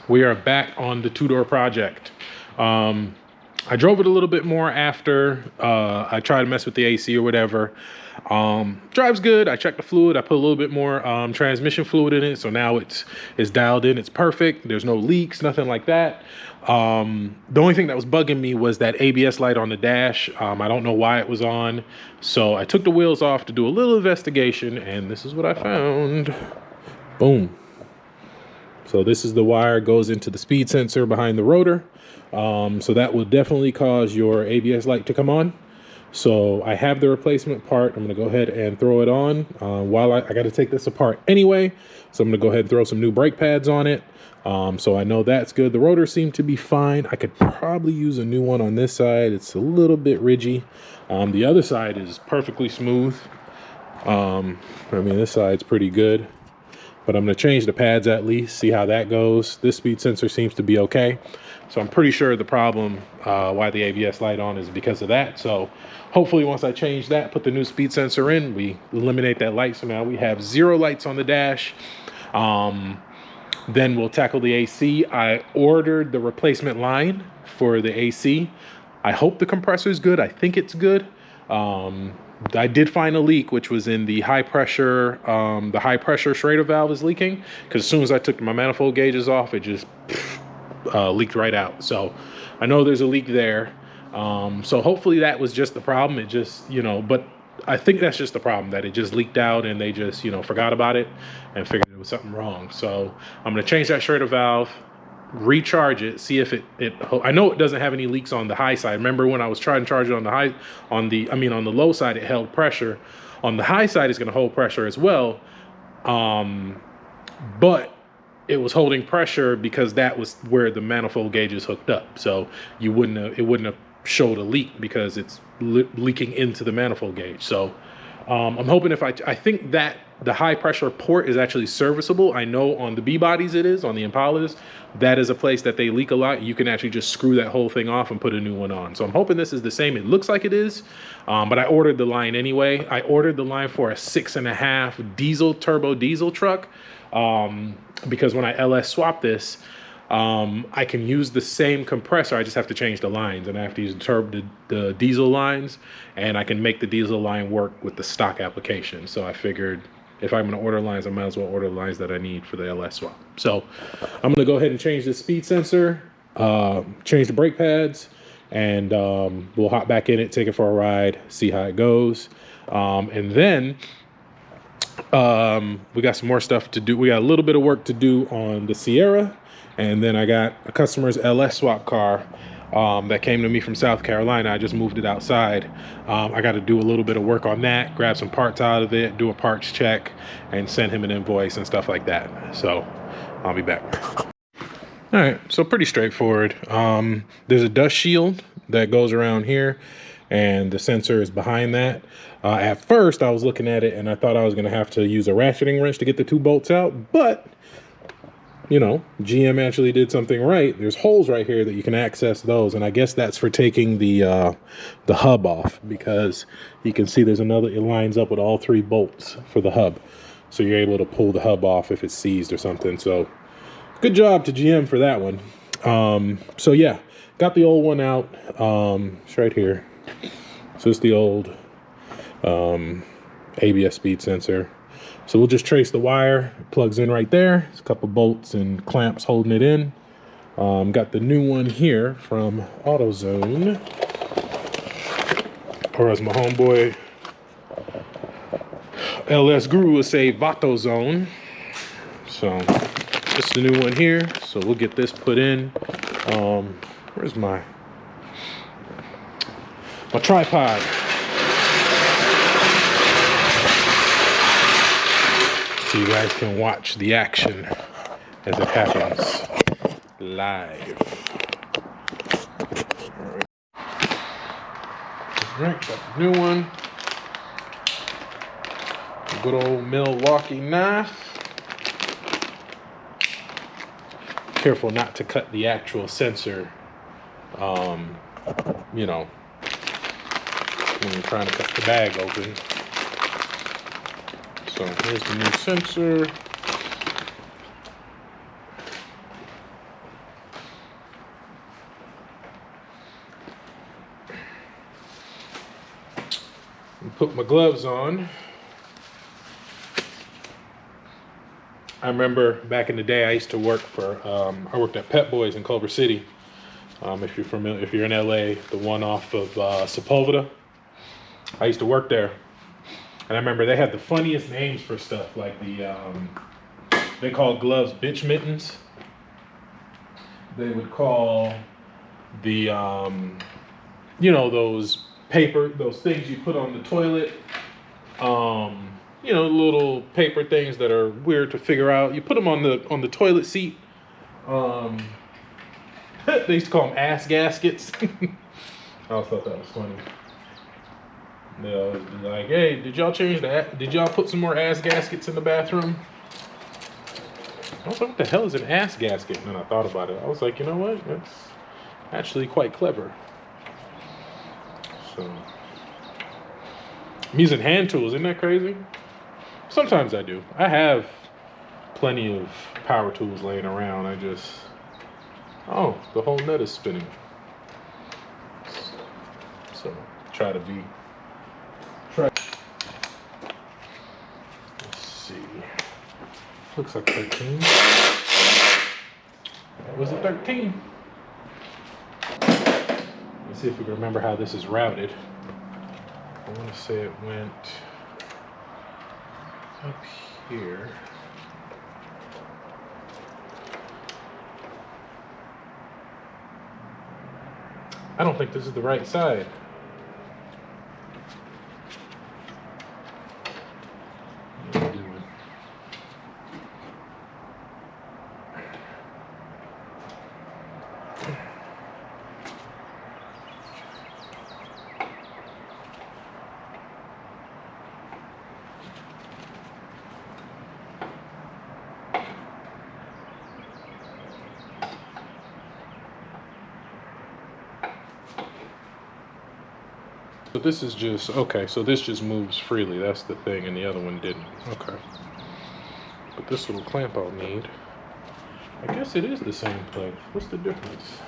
We are back on the two-door project. I drove it a little bit more after I tried to mess with the AC or whatever. Drives good. I checked the fluid. I put a little bit more transmission fluid in it, so now it's dialed in. It's perfect. There's no leaks, nothing like that. The only thing that was bugging me was that ABS light on the dash. I don't know why it was on, so I took the wheels off to do a little investigation, and this is what I found. Boom. So this is the wire goes into the speed sensor behind the rotor. So that will definitely cause your ABS light to come on. So I have the replacement part. I'm going to go ahead and throw it on. While I got to take this apart anyway. So I'm going to go ahead and throw some new brake pads on it. So I know that's good. The rotor seemed to be fine. I could probably use a new one on this side. It's a little bit ridgy. The other side is perfectly smooth. I mean, this side's pretty good. But I'm going to change the pads at least, see how that goes. This speed sensor seems to be okay. So I'm pretty sure the problem why the ABS light on is because of that. So hopefully once I change that, put the new speed sensor in, we eliminate that light. So now we have 0 lights on the dash. Then we'll tackle the AC. I ordered the replacement line for the AC. I hope the compressor is good. I think it's good. I did find a leak, which was in the high pressure Schrader valve is leaking, because as soon as I took my manifold gauges off, it just leaked right out. So I know there's a leak there. So hopefully that was just the problem. It just, but I think that's just the problem, that it just leaked out and they just, forgot about it and figured it was something wrong. So I'm going to change that Schrader valve, recharge it, see if I know it doesn't have any leaks on the high side. Remember when I was trying to charge it on the low side, it held pressure. On the high side, it's going to hold pressure as well. But it was holding pressure because that was where the manifold gauges hooked up. So it wouldn't have showed a leak because it's leaking into the manifold gauge. So I'm hoping I think that the high pressure port is actually serviceable. I know on the B bodies it is, on the Impalas, that is a place that they leak a lot. You can actually just screw that whole thing off and put a new one on. So I'm hoping this is the same. It looks like it is, but I ordered the line anyway. I ordered the line for a 6.5 turbo diesel truck, because when I LS swap this, I can use the same compressor. I just have to change the lines, and I have to use the diesel lines, and I can make the diesel line work with the stock application. So I figured if I'm going to order lines, I might as well order the lines that I need for the LS swap. So I'm going to go ahead and change the speed sensor, change the brake pads, and we'll hop back in it, take it for a ride, see how it goes. And then we got some more stuff to do. We got a little bit of work to do on the Sierra. And then I got a customer's LS swap car that came to me from South Carolina. I just moved it outside. I got to do a little bit of work on that, grab some parts out of it, do a parts check, and send him an invoice and stuff like that. So I'll be back. All right, so pretty straightforward. There's a dust shield that goes around here, and the sensor is behind that. At first, I was looking at it, and I thought I was going to have to use a ratcheting wrench to get the 2 bolts out, but GM actually did something right. There's holes right here that you can access those, and I guess that's for taking the hub off, because you can see there's another, it lines up with all 3 bolts for the hub. So you're able to pull the hub off if it's seized or something. So good job to GM for that one. So yeah, got the old one out. It's right here. So it's the old ABS speed sensor. So we'll just trace the wire. It plugs in right there. There's a couple bolts and clamps holding it in. Got the new one here from AutoZone, or as my homeboy LS Guru would say, VatoZone. So this is the new one here. So we'll get this put in. Where's my tripod? So you guys can watch the action as it happens live. All right, got the new one. A good old Milwaukee knife. Careful not to cut the actual sensor, when you're trying to cut the bag open. So here's the new sensor. Put my gloves on. I remember back in the day, I used to work for, I worked at Pep Boys in Culver City. If you're familiar, if you're in LA, the one off of Sepulveda. I used to work there. And I remember they had the funniest names for stuff, like they called gloves bitch mittens. They would call the, those those things you put on the toilet, little paper things that are weird to figure out. You put them on the toilet seat. They used to call them ass gaskets. I always thought that was funny. They'll be like, hey, did y'all put some more ass gaskets in the bathroom? I was like, what the hell is an ass gasket? And then I thought about it. I was like, you know what? That's actually quite clever. So, I'm using hand tools. Isn't that crazy? Sometimes I do. I have plenty of power tools laying around. Oh, the whole net is spinning. So, try. Let's see. Looks like 13. That was a 13. Let's see if we can remember how this is routed. I want to say it went up here. I don't think this is the right side. So this is just, okay, so this just moves freely. That's the thing, and the other one didn't. Okay. But this little clamp I'll need. I guess it is the same place. What's the difference?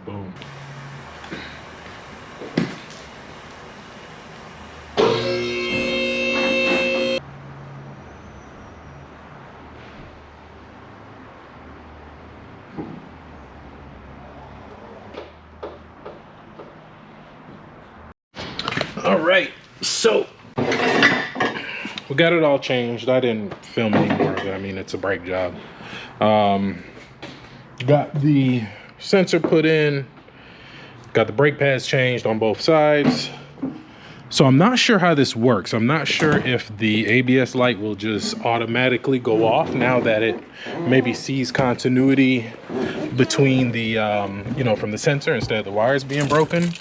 Boom. All right, so we got it all changed. I didn't film anymore. I mean, it's a brake job. Got the sensor put in, got the brake pads changed on both sides. So I'm not sure how this works. I'm not sure if the ABS light will just automatically go off now that it maybe sees continuity between the, from the sensor instead of the wires being broken,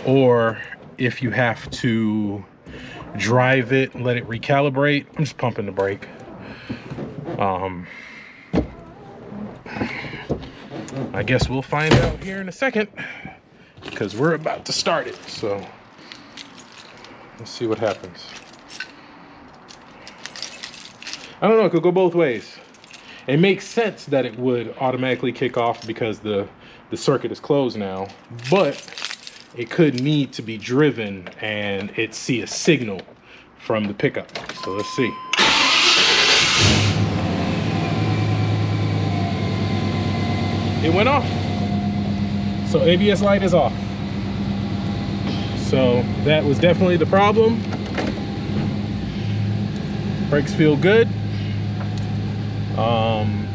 or if you have to drive it and let it recalibrate. I'm just pumping the brake. I guess we'll find out here in a second because we're about to start it. So let's see what happens. I don't know, it could go both ways. It makes sense that it would automatically kick off because the circuit is closed now, but it could need to be driven and it see a signal from the pickup. So let's see. It went off. So ABS light is off. So that was definitely the problem. Brakes feel good. I'm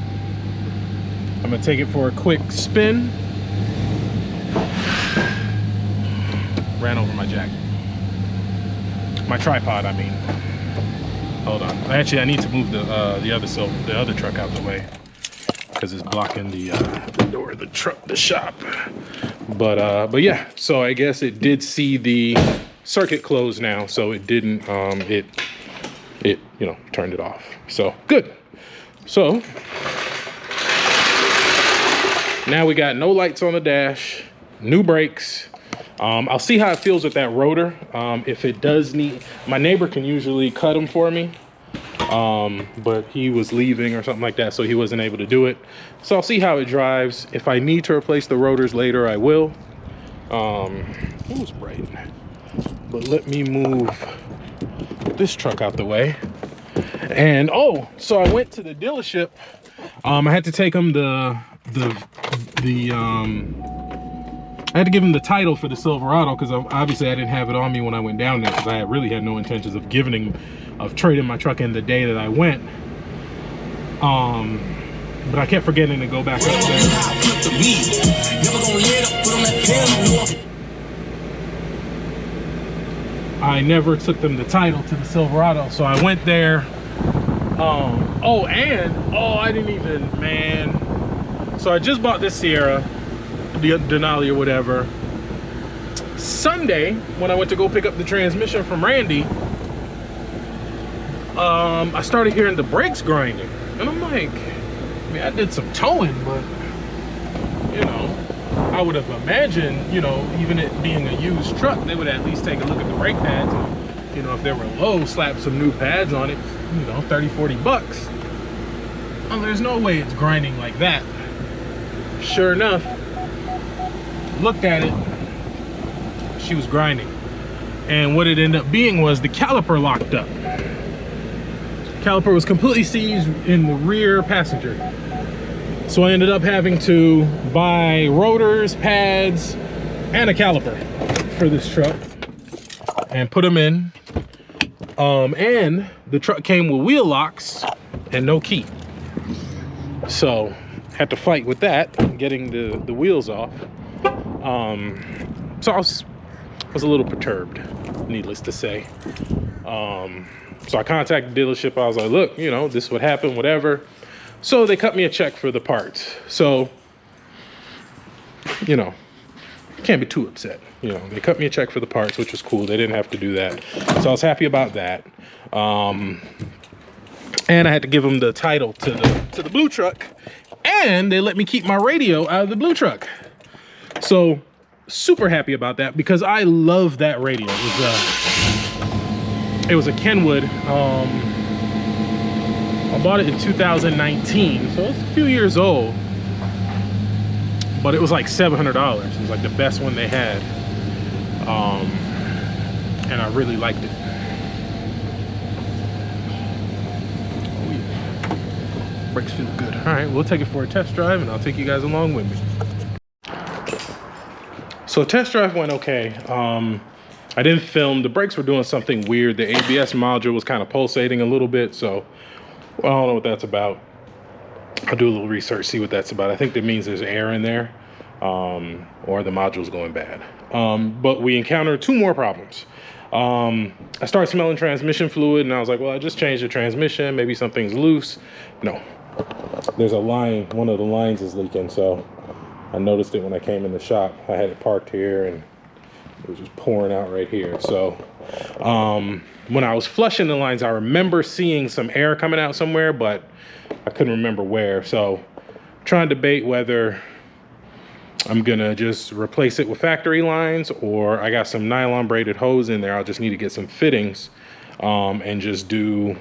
gonna take it for a quick spin. Ran over my jack. My tripod, I mean. Hold on. Actually, I need to move the other truck out the way because it's blocking the door of the shop. But yeah. So I guess it did see the circuit closed now, so it didn't. It turned it off. So good. So now we got no lights on the dash, new brakes. I'll see how it feels with that rotor. If it does need, my neighbor can usually cut them for me, but he was leaving or something like that, so he wasn't able to do it. So I'll see how it drives. If I need to replace the rotors later, I will. It was bright, but let me move this truck out the way. And oh, so I went to the dealership. I had to take him I had to give him the title for the Silverado, because obviously I didn't have it on me when I went down there, because I really had no intentions of trading my truck in the day that I went. But I kept forgetting to go back up there. I never took them the title to the Silverado, so I went there. I didn't even, man. So I just bought this Sierra, the Denali or whatever. Sunday, when I went to go pick up the transmission from Randy, I started hearing the brakes grinding. And I'm like, I mean, I did some towing, but, you know, I would have imagined, you know, even it being a used truck, they would at least take a look at the brake pads and, you know, if they were low, slap some new pads on it, you know, 30, 40 bucks. Oh, there's no way it's grinding like that. Sure enough, looked at it, she was grinding. And what it ended up being was the caliper locked up. Caliper was completely seized in the rear passenger. So I ended up having to buy rotors, pads, and a caliper for this truck and put them in. And the truck came with wheel locks and no key. So had to fight with that, getting the wheels off. So I was a little perturbed, needless to say. So I contacted the dealership. I was like, look, you know, this would happen, whatever. So they cut me a check for the parts. So, you know, can't be too upset. You know, they cut me a check for the parts, which was cool. They didn't have to do that. So I was happy about that. And I had to give them the title to the blue truck. And they let me keep my radio out of the blue truck. So super happy about that, because I love that radio. It was a Kenwood. I bought it in 2019, so it's a few years old. But it was like $700. It was like the best one they had. And I really liked it. Oh yeah. Brakes feel good. All right, we'll take it for a test drive and I'll take you guys along with me. So test drive went okay. I didn't film. The brakes were doing something weird. The ABS module was kind of pulsating a little bit. So well, I don't know what that's about. I'll do a little research, see what that's about. I think that means there's air in there, or the module's going bad. But we encountered two more problems. I started smelling transmission fluid, and I was like, well, I just changed the transmission. Maybe something's loose. No, there's a line. One of the lines is leaking. So I noticed it when I came in the shop. I had it parked here, and it was just pouring out right here. So when I was flushing the lines, I remember seeing some air coming out somewhere, but I couldn't remember where. So I'm trying to debate whether I'm gonna just replace it with factory lines, or I got some nylon braided hose in there. I'll just need to get some fittings and just do,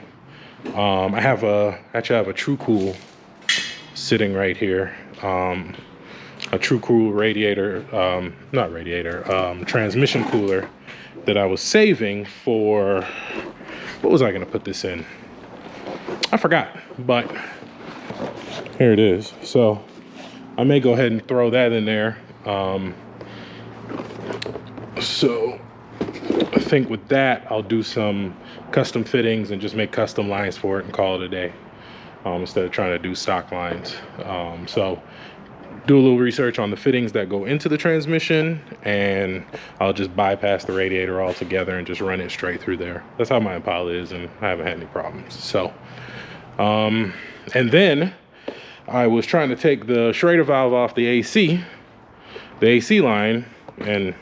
I actually have a True Cool sitting right here. A True Cool radiator, transmission cooler that I was saving for, what was I gonna put this in? I forgot, but here it is. So I may go ahead and throw that in there. So I think with that, I'll do some custom fittings and just make custom lines for it and call it a day, instead of trying to do stock lines. So do a little research on the fittings that go into the transmission, and I'll just bypass the radiator altogether and just run it straight through there. That's how my Impala is, and I haven't had any problems. So, and then I was trying to take the Schrader valve off the AC line, and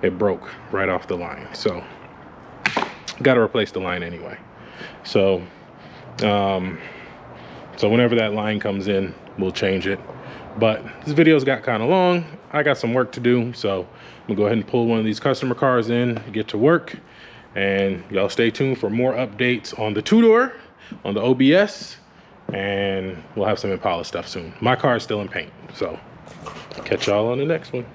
it broke right off the line. So, got to replace the line anyway. So, So whenever that line comes in, we'll change it. But this video's got kind of long. I got some work to do, so I'm gonna go ahead and pull one of these customer cars in, get to work, and y'all stay tuned for more updates on the two-door, on the OBS, and we'll have some Impala stuff soon. My car is still in paint, so catch y'all on the next one.